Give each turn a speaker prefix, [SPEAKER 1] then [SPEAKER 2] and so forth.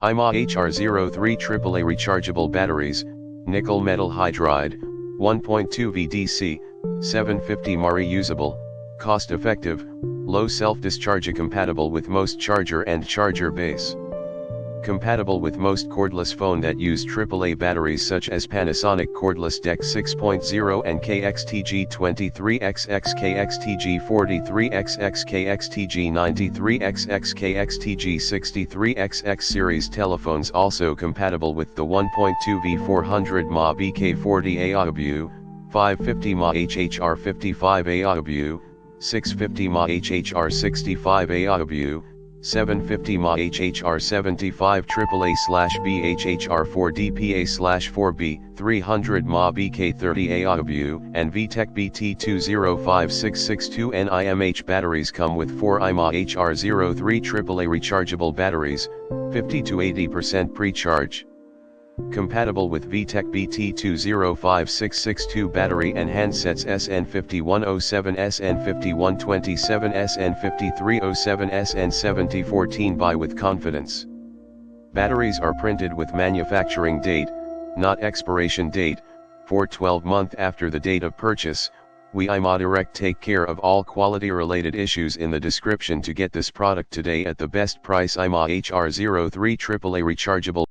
[SPEAKER 1] iMah HR03 AAA Rechargeable Batteries, Nickel Metal Hydride, 1.2V DC, 750mAh reusable, cost-effective, low self-discharge, compatible with most charger and charger base. Compatible with most cordless phone that use AAA batteries such as Panasonic Cordless DEC 6.0 and KXTG23XX, KXTG43XX, KXTG93XX, KXTG63XX series telephones. Also compatible with the 1.2V 750mAh BK40 AAA, 550mAh HHR55 AAA, 650mAh HHR65 AAA, 750mAh HHR75 AAA/BHHR4 DPA/4B, 300mAh BK30 AAU, and VTech BT205662 NIMH batteries. Come with 4 iMah HR03 AAA rechargeable batteries, 50 to 80% pre-charge. Compatible with VTech BT205662 battery and handsets SN5107, SN5127, SN5307, SN7014. Buy with confidence. Batteries are printed with manufacturing date, not expiration date, for 12 months after the date of purchase. We iMah Direct take care of all quality related issues in the description to get this product today at the best price. iMah HR03 AAA rechargeable